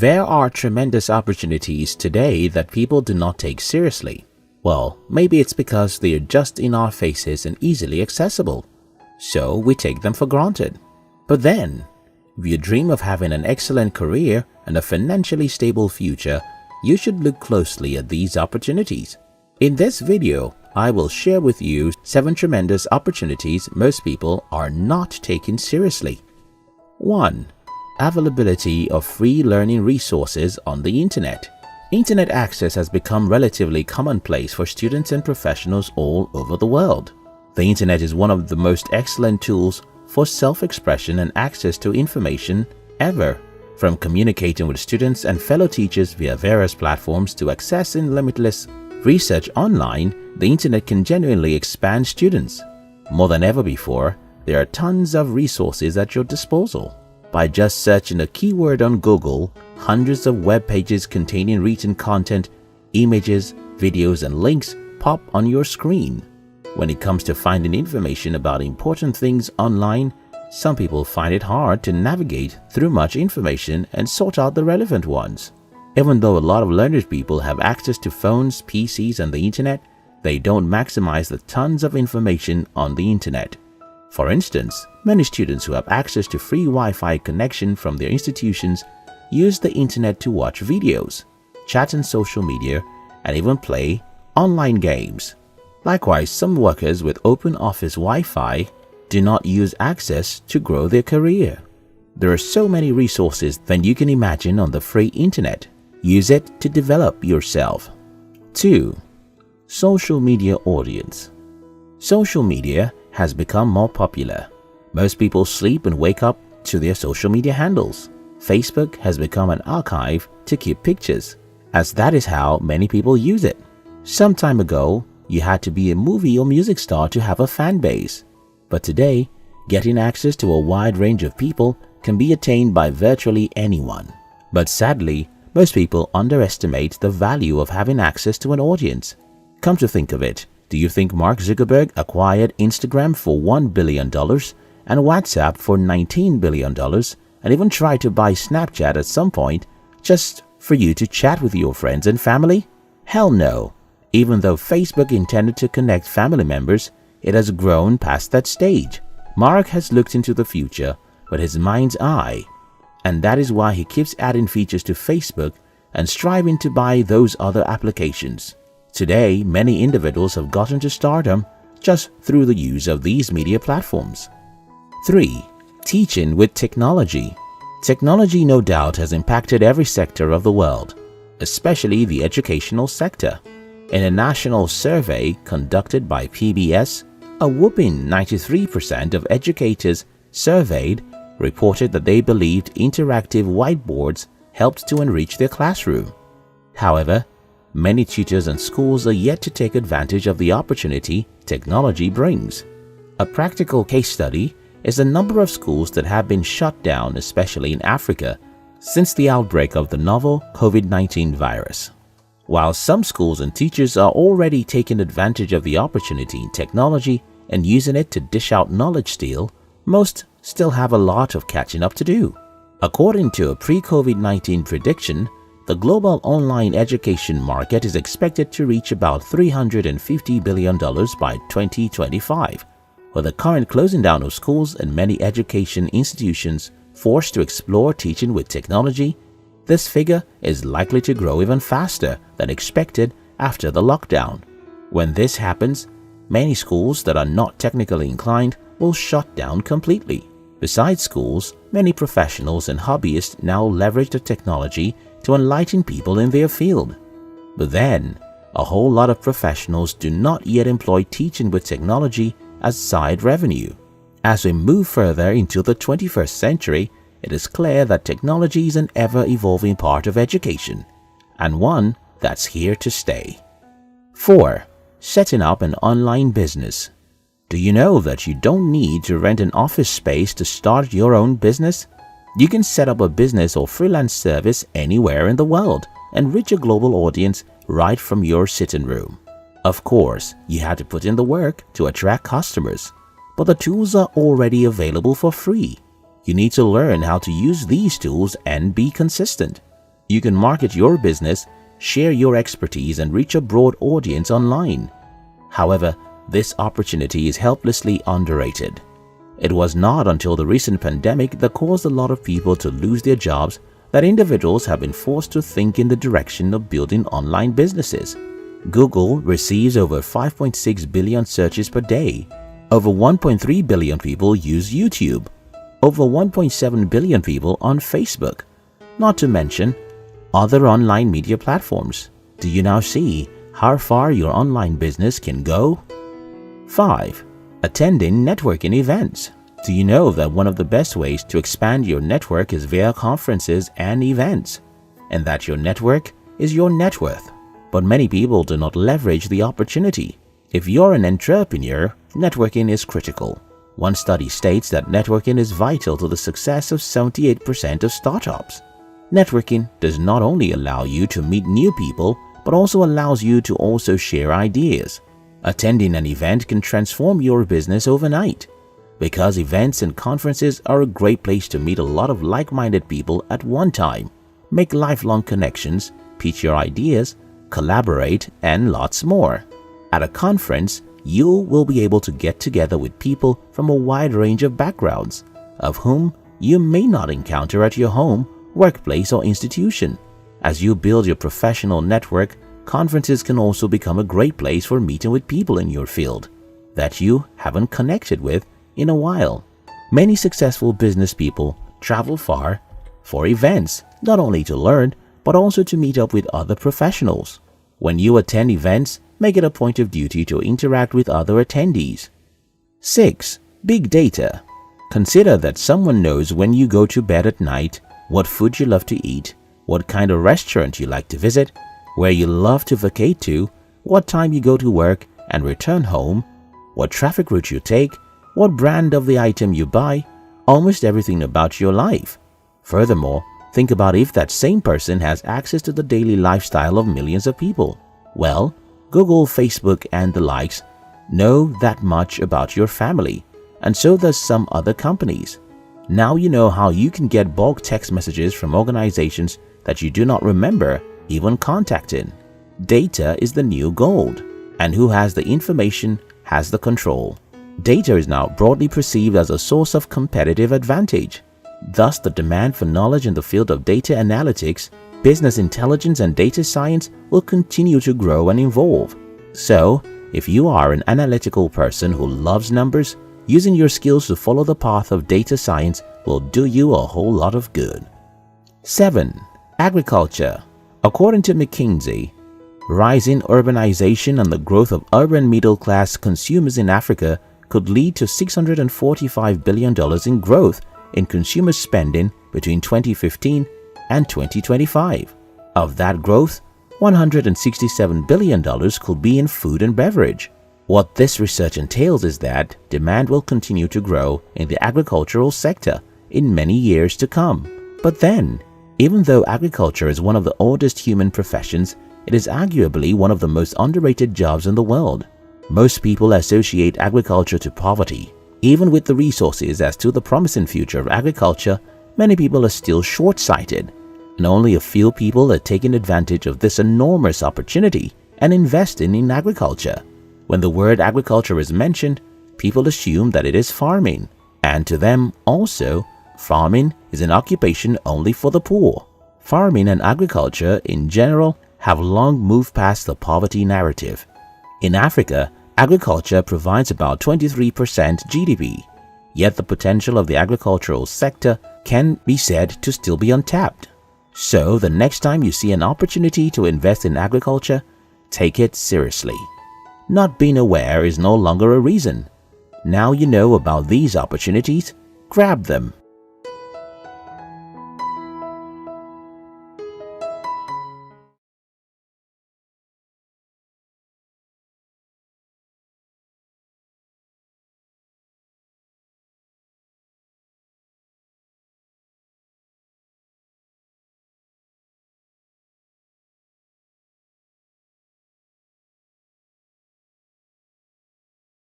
There are tremendous opportunities today that people do not take seriously. Well, maybe it's because they are just in our faces and easily accessible, so we take them for granted. But then, if you dream of having an excellent career and a financially stable future, you should look closely at these opportunities. In this video, I will share with you 7 tremendous opportunities most people are not taking seriously. 1. Availability of free learning resources on the internet. Internet access has become relatively commonplace for students and professionals all over the world. The internet is one of the most excellent tools for self-expression and access to information ever. From communicating with students and fellow teachers via various platforms to accessing limitless research online, the internet can genuinely expand students. More than ever before, there are tons of resources at your disposal. By just searching a keyword on Google, hundreds of web pages containing written content, images, videos, and links pop on your screen. When it comes to finding information about important things online, some people find it hard to navigate through much information and sort out the relevant ones. Even though a lot of learned people have access to phones, PCs, and the internet, they don't maximize the tons of information on the internet. For instance, many students who have access to free Wi-Fi connection from their institutions use the internet to watch videos, chat on social media, and even play online games. Likewise, some workers with open office Wi-Fi do not use access to grow their career. There are so many resources than you can imagine on the free internet. Use it to develop yourself. 2. Social media audience. Social media has become more popular. Most people sleep and wake up to their social media handles. Facebook has become an archive to keep pictures, as that is how many people use it. Some time ago, you had to be a movie or music star to have a fan base. But today, getting access to a wide range of people can be attained by virtually anyone. But sadly, most people underestimate the value of having access to an audience. Come to think of it, do you think Mark Zuckerberg acquired Instagram for $1 billion and WhatsApp for $19 billion and even tried to buy Snapchat at some point just for you to chat with your friends and family? Hell no. Even though Facebook intended to connect family members, it has grown past that stage. Mark has looked into the future with his mind's eye, and that is why he keeps adding features to Facebook and striving to buy those other applications. Today, many individuals have gotten to stardom just through the use of these media platforms. 3. Teaching with technology. Technology no doubt has impacted every sector of the world, especially the educational sector. In a national survey conducted by PBS, a whopping 93% of educators surveyed reported that they believed interactive whiteboards helped to enrich their classroom. However, many tutors and schools are yet to take advantage of the opportunity technology brings. A practical case study is the number of schools that have been shut down, especially in Africa, since the outbreak of the novel COVID-19 virus. While some schools and teachers are already taking advantage of the opportunity in technology and using it to dish out knowledge steal, most still have a lot of catching up to do. According to a pre-COVID-19 prediction, the global online education market is expected to reach about $350 billion by 2025. With the current closing down of schools and many education institutions forced to explore teaching with technology, this figure is likely to grow even faster than expected after the lockdown. When this happens, many schools that are not technically inclined will shut down completely. Besides schools, many professionals and hobbyists now leverage the technology to enlighten people in their field. But then, a whole lot of professionals do not yet employ teaching with technology as side revenue. As we move further into the 21st century, it is clear that technology is an ever-evolving part of education, and one that's here to stay. 4. Setting up an online business. Do you know that you don't need to rent an office space to start your own business? You can set up a business or freelance service anywhere in the world and reach a global audience right from your sitting room. Of course, you have to put in the work to attract customers, but the tools are already available for free. You need to learn how to use these tools and be consistent. You can market your business, share your expertise, and reach a broad audience online. However, this opportunity is helplessly underrated. It was not until the recent pandemic that caused a lot of people to lose their jobs that individuals have been forced to think in the direction of building online businesses. Google receives over 5.6 billion searches per day. Over 1.3 billion people use YouTube. Over 1.7 billion people on Facebook. Not to mention other online media platforms. Do you now see how far your online business can go? 5. Attending networking events. Do you know that one of the best ways to expand your network is via conferences and events, and that your network is your net worth? But many people do not leverage the opportunity. If you're an entrepreneur, networking is critical. One study states that networking is vital to the success of 78% of startups. Networking does not only allow you to meet new people, but also allows you to also share ideas. Attending an event can transform your business overnight, because events and conferences are a great place to meet a lot of like-minded people at one time, make lifelong connections, pitch your ideas, collaborate, and lots more. At a conference, you will be able to get together with people from a wide range of backgrounds, of whom you may not encounter at your home, workplace, or institution. As you build your professional network, conferences can also become a great place for meeting with people in your field that you haven't connected with in a while. Many successful business people travel far for events, not only to learn, but also to meet up with other professionals. When you attend events, make it a point of duty to interact with other attendees. 6. Big data. Consider that someone knows when you go to bed at night, what food you love to eat, what kind of restaurant you like to visit, where you love to vacate to, what time you go to work and return home, what traffic route you take, what brand of the item you buy, almost everything about your life. Furthermore, think about if that same person has access to the daily lifestyle of millions of people. Well, Google, Facebook, and the likes know that much about your family, and so does some other companies. Now you know how you can get bulk text messages from organizations that you do not remember even contacting. Data is the new gold, and who has the information has the control. Data is now broadly perceived as a source of competitive advantage. Thus, the demand for knowledge in the field of data analytics, business intelligence, and data science will continue to grow and evolve. So, if you are an analytical person who loves numbers, using your skills to follow the path of data science will do you a whole lot of good. 7. Agriculture. According to McKinsey, rising urbanization and the growth of urban middle-class consumers in Africa could lead to $645 billion in growth in consumer spending between 2015 and 2025. Of that growth, $167 billion could be in food and beverage. What this research entails is that demand will continue to grow in the agricultural sector in many years to come. But then, even though agriculture is one of the oldest human professions, it is arguably one of the most underrated jobs in the world. Most people associate agriculture to poverty. Even with the resources as to the promising future of agriculture, many people are still short-sighted, and only a few people are taking advantage of this enormous opportunity and investing in agriculture. When the word agriculture is mentioned, people assume that it is farming, and to them also, farming is an occupation only for the poor. Farming and agriculture in general have long moved past the poverty narrative. In Africa, agriculture provides about 23% GDP, yet the potential of the agricultural sector can be said to still be untapped. So the next time you see an opportunity to invest in agriculture, take it seriously. Not being aware is no longer a reason. Now you know about these opportunities, grab them.